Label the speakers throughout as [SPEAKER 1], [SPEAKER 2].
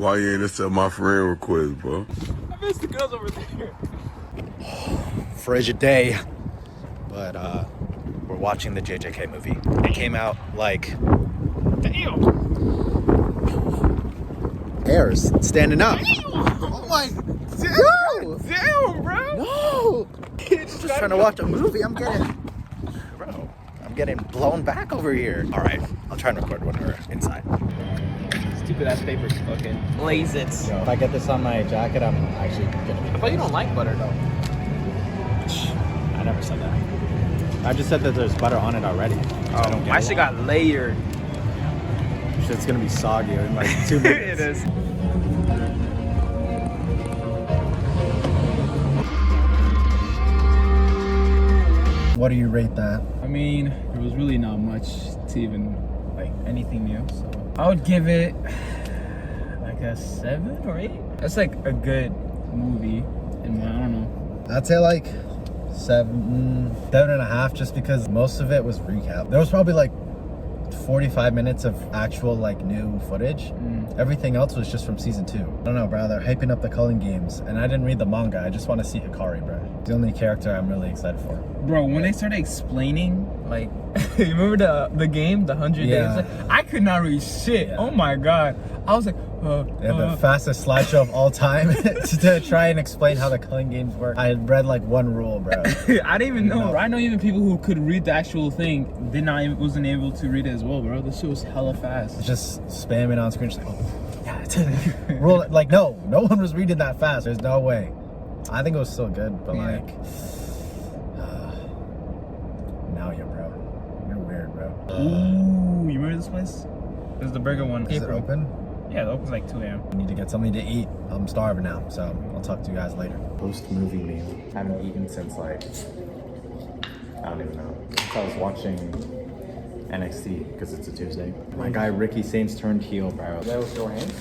[SPEAKER 1] Why you ain't accept my friend request, bro?
[SPEAKER 2] I missed the girls over there.
[SPEAKER 3] Frigid day, but we're watching the JJK movie. It came out like
[SPEAKER 2] Damn.
[SPEAKER 3] hairs standing up.
[SPEAKER 2] Oh my. Damn, bro.
[SPEAKER 3] No, just trying to watch a movie. I'm getting blown back over here. All right, I'll try and record when we're inside.
[SPEAKER 2] Stupid ass papers fucking blaze it.
[SPEAKER 3] If I get this on my jacket, I'm actually gonna be.
[SPEAKER 2] I thought you don't like butter though.
[SPEAKER 3] I never said that. I just said that there's butter on it already.
[SPEAKER 2] Oh, my shit got layered.
[SPEAKER 3] Shit's gonna be soggy in like 2 minutes.
[SPEAKER 2] It is.
[SPEAKER 3] What do you rate that?
[SPEAKER 2] I mean, there was really not much to even like anything new. So I would give it like a 7 or 8. That's like a good movie, and I don't know.
[SPEAKER 3] I'd say like 7.5, just because most of it was recap. There was probably like 45 minutes of actual like new footage. Everything else was just from season 2. I don't know, bro. They're hyping up the Culling games, and I didn't read the manga. I just want to see Hikari, bro. The only character I'm really excited for.
[SPEAKER 2] Bro, when they started explaining, like, you remember the game, the 100
[SPEAKER 3] Yeah.
[SPEAKER 2] days? I could not read shit.
[SPEAKER 3] Yeah.
[SPEAKER 2] Oh my god. I was like,
[SPEAKER 3] The fastest slideshow of all time to try and explain how the Culling games work. I had read like one rule, bro.
[SPEAKER 2] I didn't even know. I know even people who could read the actual thing wasn't able to read it as well, bro. This shit was hella fast.
[SPEAKER 3] Just spamming on screen, just like, oh, yeah, it's rule. Like, no one was reading that fast. There's no way. I think it was still good, but like, now you're weird, bro.
[SPEAKER 2] Ooh, you remember this place? There's the burger one.
[SPEAKER 3] Is it open?
[SPEAKER 2] Yeah, it opens like 2 a.m.
[SPEAKER 3] I need to get something to eat. I'm starving now, so I'll talk to you guys later.
[SPEAKER 4] Post-movie meal. Haven't eaten since like, I don't even know. Since I was watching NXT, because it's a Tuesday. My guy Ricky Saints turned heel, bro.
[SPEAKER 2] That was your hand?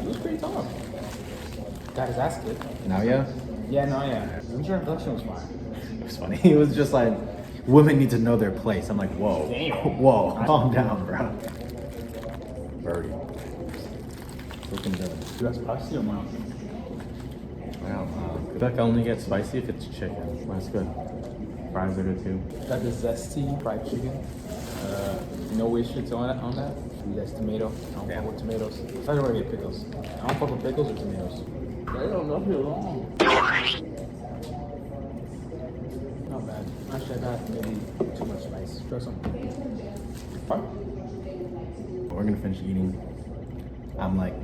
[SPEAKER 2] He was pretty tall. Got his ass kicked.
[SPEAKER 4] Now, yeah?
[SPEAKER 2] Yeah, no, yeah. I'm sure introduction was fine.
[SPEAKER 4] It was funny. He was just like, women need to know their place. I'm like, whoa.
[SPEAKER 2] Damn.
[SPEAKER 4] Whoa, calm down, bro. Birdie. Looking good.
[SPEAKER 2] You got spicy or mild?
[SPEAKER 4] Wow. I feel like I only get spicy if it's chicken. That's good. Fries are good too.
[SPEAKER 2] Got the zesty fried chicken. No issues on that. That's tomato. I don't fuck with tomatoes. I don't really get pickles. I don't fuck with pickles or tomatoes. They don't know you're wrong. Not bad. Actually, I got maybe too much spice. Throw some.
[SPEAKER 4] We're gonna finish eating. I'm like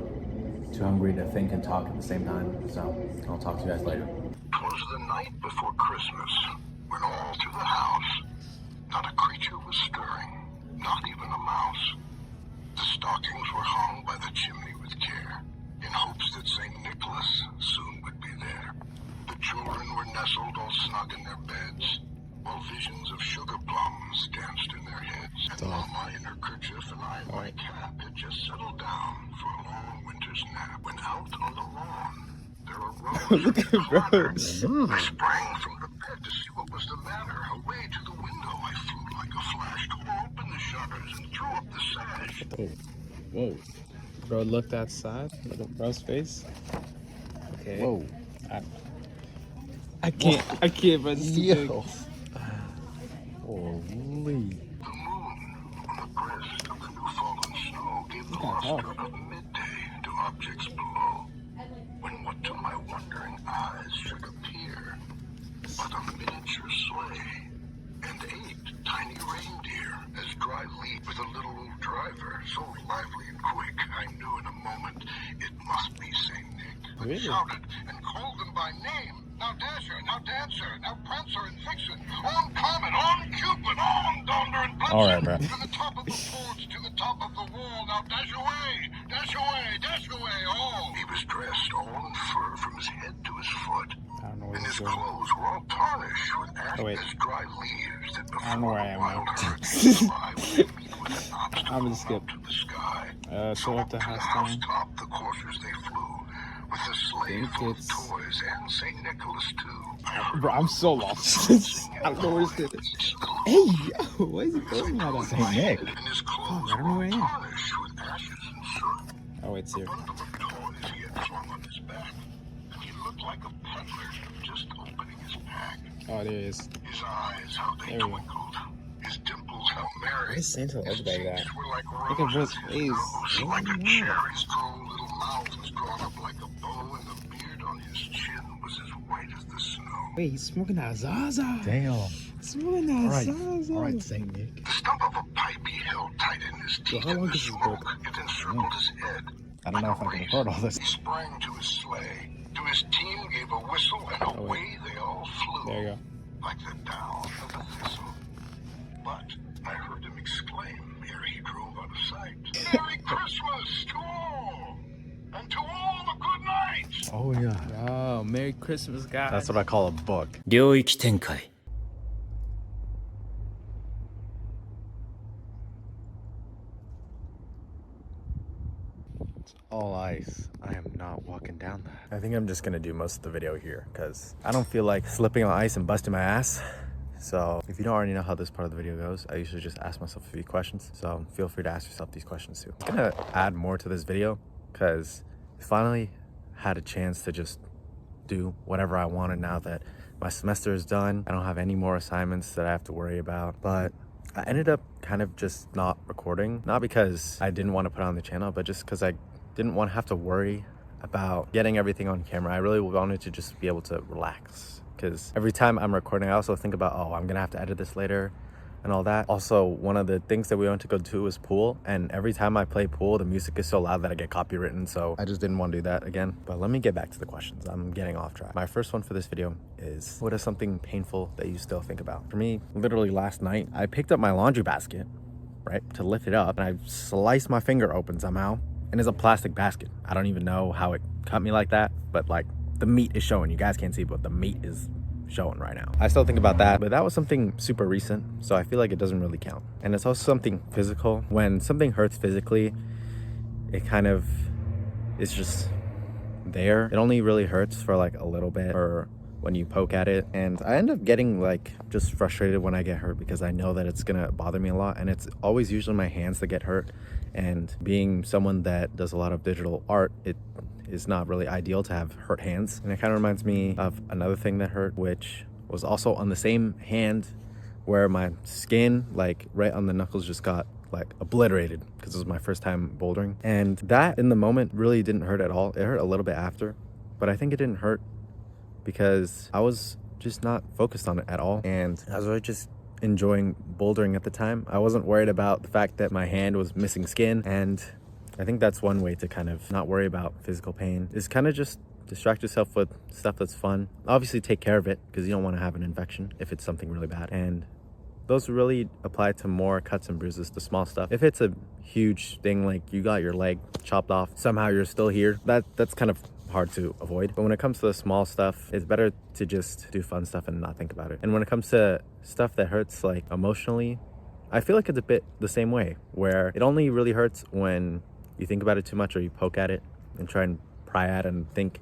[SPEAKER 4] too hungry to think and talk at the same time, so I'll talk to you guys later.
[SPEAKER 1] 'Twas the night before Christmas, when all through the house, not a creature was stirring, not even a mouse. The stockings were hung by the chimney with care, in hopes that St. Nicholas soon would be there. The children were nestled all snug in their beds, while visions of sugar plums danced in their heads. And Mama in her kerchief and I in my cap had just settled down for a long winter's nap, when out on the lawn there arose
[SPEAKER 2] Look at bro.
[SPEAKER 1] I sprang from the bed to see what was the matter. Away to the window I flew like a flash, tore open the shutters and threw up the sash.
[SPEAKER 2] Whoa. Bro, look that side. Look at bro's face. Okay.
[SPEAKER 3] Whoa.
[SPEAKER 2] I can't, but it's too big.
[SPEAKER 3] Holy.
[SPEAKER 1] The moon on the breast of the new fallen snow gave the luster of midday to objects below, when what to my wondering eyes should appear but a miniature sleigh and 8 tiny reindeer, as dry leaf with a little old driver, so lively and quick I knew in a moment it must be Saint Nick. But shouted and called them by name. Now Dasher, now Dancer, now Prancer and Vixen, on Comet, on Cupid, on Donder and Blitzen.
[SPEAKER 3] All right, bro.
[SPEAKER 1] From the top of the porch to the top of the wall, now dash away, dash away, dash away, all. He was dressed all in fur from his head to his foot,
[SPEAKER 2] I don't know where
[SPEAKER 1] and
[SPEAKER 2] this
[SPEAKER 1] his
[SPEAKER 2] is going.
[SPEAKER 1] clothes were all tarnished with ash
[SPEAKER 2] wait.
[SPEAKER 1] as dry leaves that before
[SPEAKER 2] I don't know where I am
[SPEAKER 1] wild
[SPEAKER 2] now.
[SPEAKER 1] hurricanes fly when they meet with an obstacle
[SPEAKER 2] I'm gonna skip.
[SPEAKER 1] up to the sky.
[SPEAKER 2] So up the
[SPEAKER 1] To the
[SPEAKER 2] house
[SPEAKER 1] housetop the coursers they flew, with the sleigh
[SPEAKER 2] think
[SPEAKER 1] full of
[SPEAKER 2] it's-
[SPEAKER 1] toys and St. Nicholas too.
[SPEAKER 2] Bro, I'm so lost. I don't know where this is. Hey, yo, why is he posting all that?
[SPEAKER 3] Saint Nick.
[SPEAKER 1] And his clothes
[SPEAKER 2] I don't know where I am.
[SPEAKER 1] were tarnished with ashes and soot.
[SPEAKER 2] Oh, wait, it's here.
[SPEAKER 1] A bundle of toys up like a peddler just opening his pack.
[SPEAKER 2] Oh, there it is.
[SPEAKER 1] His eyes, how they
[SPEAKER 2] There we go.
[SPEAKER 1] twinkled. His dimples, how merry.
[SPEAKER 2] Why does Santa look like that?
[SPEAKER 1] His were like
[SPEAKER 2] Look at
[SPEAKER 1] roses.
[SPEAKER 2] both
[SPEAKER 1] His
[SPEAKER 2] ways.
[SPEAKER 1] nose like a cherry. His droll little mouth was drawn up like a bow, and the beard on his chin was as white as the snow.
[SPEAKER 2] Wait, he's smoking that Zaza.
[SPEAKER 3] Damn.
[SPEAKER 2] Smoking that Zaza.
[SPEAKER 3] Saint Nick.
[SPEAKER 1] The stump of a pipe he held tight in his teeth.
[SPEAKER 2] how long
[SPEAKER 1] and the
[SPEAKER 2] does this
[SPEAKER 1] smoke,
[SPEAKER 2] book?
[SPEAKER 1] it encircled his head.
[SPEAKER 3] I don't know if I can record all this.
[SPEAKER 1] He sprang to his sleigh. To his team gave a whistle, and away they all flew.
[SPEAKER 2] There you go.
[SPEAKER 1] Like the down of a thistle. But I heard him exclaim ere he drove out of sight. Merry Christmas to all! And to all a good night!
[SPEAKER 3] Oh yeah.
[SPEAKER 2] Oh, Merry Christmas, guys.
[SPEAKER 3] That's what I call a book.
[SPEAKER 5] 領域展開
[SPEAKER 3] All ice. I am not walking down that. I think I'm just gonna do most of the video here because I don't feel like slipping on ice and busting my ass. So if you don't already know how this part of the video goes, I usually just ask myself a few questions. So feel free to ask yourself these questions too. I'm gonna add more to this video because I finally had a chance to just do whatever I wanted now that my semester is done. I don't have any more assignments that I have to worry about. But I ended up kind of just not recording. Not because I didn't want to put it on the channel, but just because I didn't want to have to worry about getting everything on camera. I really wanted to just be able to relax because every time I'm recording, I also think about, oh, I'm gonna have to edit this later and all that. Also, one of the things that we went to go to was pool, and every time I play pool, the music is so loud that I get copywritten, so I just didn't want to do that again. But let me get back to the questions. I'm getting off track. My first one for this video is, what is something painful that you still think about? For me, literally last night, I picked up my laundry basket, right, to lift it up, and I sliced my finger open somehow, and it's a plastic basket. I don't even know how it cut me like that, but like the meat is showing. You guys can't see, but the meat is showing right now. I still think about that, but that was something super recent, so I feel like it doesn't really count. And it's also something physical. When something hurts physically, it kind of is just there. It only really hurts for like a little bit or when you poke at it, and I end up getting like just frustrated when I get hurt because I know that it's gonna bother me a lot, and it's always usually my hands that get hurt. And being someone that does a lot of digital art, it is not really ideal to have hurt hands. And it kind of reminds me of another thing that hurt, which was also on the same hand where my skin, like right on the knuckles, just got like obliterated because it was my first time bouldering. And that in the moment really didn't hurt at all. It hurt a little bit after, but I think it didn't hurt because I was just not focused on it at all. And I was really just enjoying bouldering at the time. I wasn't worried about the fact that my hand was missing skin, and I think that's one way to kind of not worry about physical pain, is kind of just distract yourself with stuff that's fun. Obviously take care of it because you don't want to have an infection if it's something really bad, and those really apply to more cuts and bruises, the small stuff. If it's a huge thing like you got your leg chopped off, somehow you're still here, that's kind of hard to avoid. But when it comes to the small stuff, it's better to just do fun stuff and not think about it. And when it comes to stuff that hurts like emotionally, I feel like it's a bit the same way, where it only really hurts when you think about it too much or you poke at it and try and pry at it and think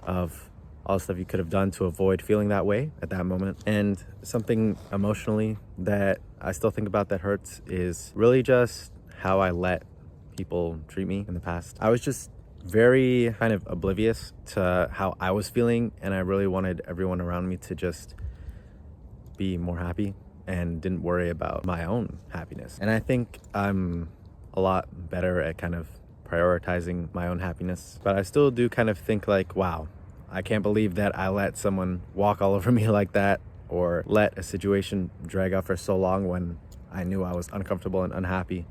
[SPEAKER 3] of all the stuff you could have done to avoid feeling that way at that moment. And something emotionally that I still think about that hurts is really just how I let people treat me in the past. I was just very kind of oblivious to how I was feeling, and I really wanted everyone around me to just be more happy and didn't worry about my own happiness. And I think I'm a lot better at kind of prioritizing my own happiness, but I still do kind of think like, wow, I can't believe that I let someone walk all over me like that, or let a situation drag out for so long when I knew I was uncomfortable and unhappy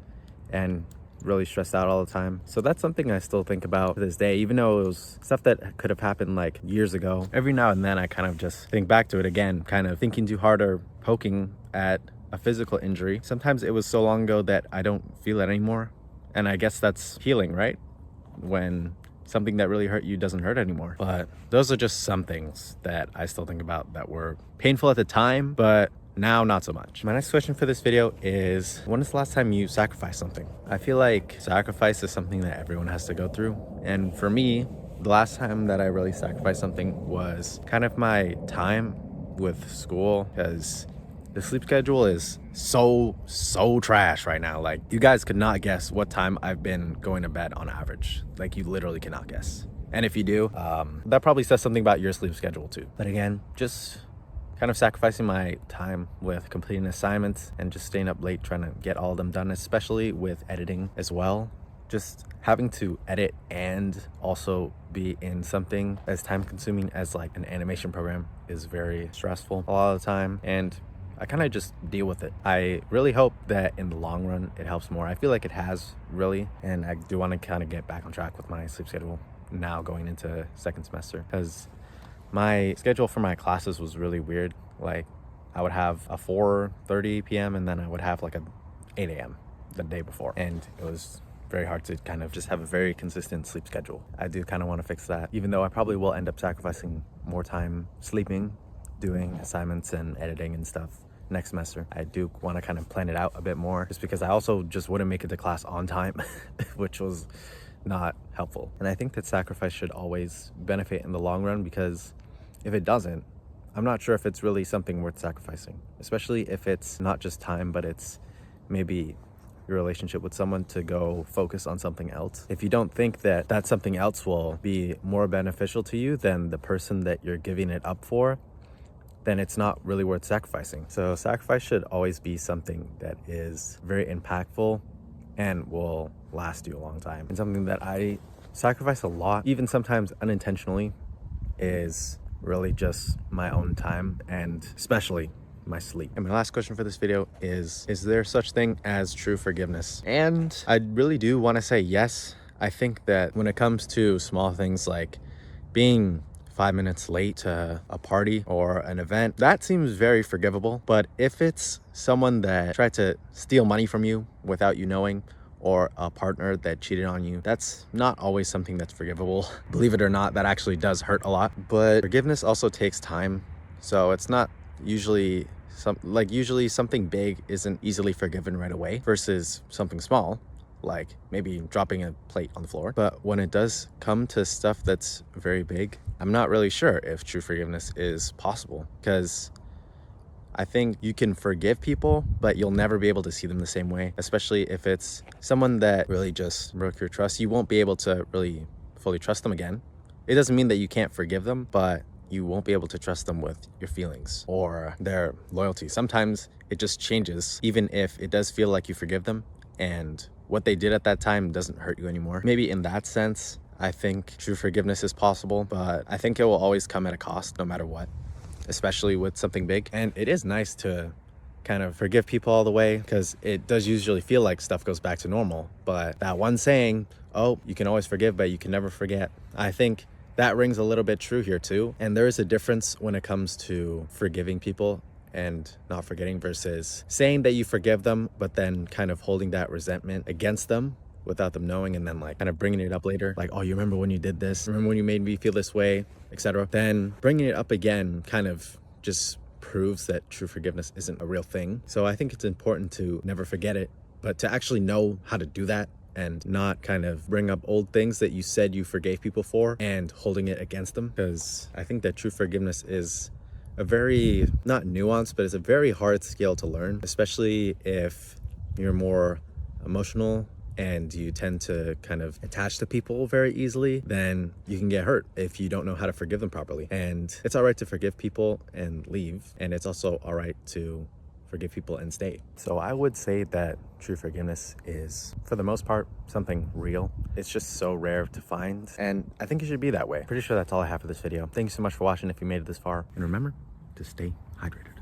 [SPEAKER 3] and really stressed out all the time. So that's something I still think about to this day, even though it was stuff that could have happened like years ago. Every now and then I kind of just think back to it again, kind of thinking too hard or poking at a physical injury. Sometimes it was so long ago that I don't feel it anymore, and I guess that's healing, right? When something that really hurt you doesn't hurt anymore. But those are just some things that I still think about that were painful at the time, but now not so much. My next question for this video is, when is the last time you sacrificed something? I feel like sacrifice is something that everyone has to go through, and for me, the last time that I really sacrificed something was kind of my time with school, because the sleep schedule is so trash right now. Like, you guys could not guess what time I've been going to bed on average. Like, you literally cannot guess. And if you do, that probably says something about your sleep schedule too. But again, just kind of sacrificing my time with completing assignments and just staying up late trying to get all of them done, especially with editing as well. Just having to edit and also be in something as time consuming as like an animation program is very stressful a lot of the time, and I kind of just deal with it. I really hope that in the long run it helps more. I feel like it has really, and I do want to kind of get back on track with my sleep schedule now going into second semester, because my schedule for my classes was really weird. Like I would have a 4:30 p.m. and then I would have like a 8 a.m. the day before, and it was very hard to kind of just have a very consistent sleep schedule. I do kind of want to fix that, even though I probably will end up sacrificing more time sleeping, doing assignments and editing and stuff next semester. I do want to kind of plan it out a bit more, just because I also just wouldn't make it to class on time, which was not helpful. And I think that sacrifice should always benefit in the long run, because if it doesn't, I'm not sure if it's really something worth sacrificing, especially if it's not just time, but it's maybe your relationship with someone to go focus on something else. If you don't think that that something else will be more beneficial to you than the person that you're giving it up for, then it's not really worth sacrificing. So sacrifice should always be something that is very impactful and will last you a long time. And something that I sacrifice a lot, even sometimes unintentionally, is really just my own time, and especially my sleep. And my last question for this video is there such thing as true forgiveness? And I really do want to say yes. I think that when it comes to small things like being 5 minutes late to a party or an event, that seems very forgivable. But if it's someone that tried to steal money from you without you knowing, or a partner that cheated on you, that's not always something that's forgivable. Believe it or not, that actually does hurt a lot. But forgiveness also takes time. So it's not usually usually something big isn't easily forgiven right away versus something small, like maybe dropping a plate on the floor. But when it does come to stuff that's very big, I'm not really sure if true forgiveness is possible, because I think you can forgive people, but you'll never be able to see them the same way, especially if it's someone that really just broke your trust. You won't be able to really fully trust them again. It doesn't mean that you can't forgive them, but you won't be able to trust them with your feelings or their loyalty. Sometimes it just changes, even if it does feel like you forgive them and what they did at that time doesn't hurt you anymore. Maybe in that sense, I think true forgiveness is possible, but I think it will always come at a cost no matter what, especially with something big. And it is nice to kind of forgive people all the way, because it does usually feel like stuff goes back to normal. But that one saying, oh, you can always forgive, but you can never forget, I think that rings a little bit true here too. And there is a difference when it comes to forgiving people and not forgetting versus saying that you forgive them, but then kind of holding that resentment against them without them knowing, and then like kind of bringing it up later, like, oh, you remember when you did this, remember when you made me feel this way, etc. Then bringing it up again kind of just proves that true forgiveness isn't a real thing. So I think it's important to never forget it, but to actually know how to do that and not kind of bring up old things that you said you forgave people for and holding it against them. Because I think that true forgiveness is a very, not nuanced, but it's a very hard skill to learn, especially if you're more emotional and you tend to kind of attach to people very easily. Then you can get hurt if you don't know how to forgive them properly. And it's all right to forgive people and leave, and it's also all right to forgive people and stay. So I would say that true forgiveness is, for the most part, something real. It's just so rare to find, and I think it should be that way. Pretty sure that's all I have for this video. Thank you so much for watching if you made it this far, and remember to stay hydrated.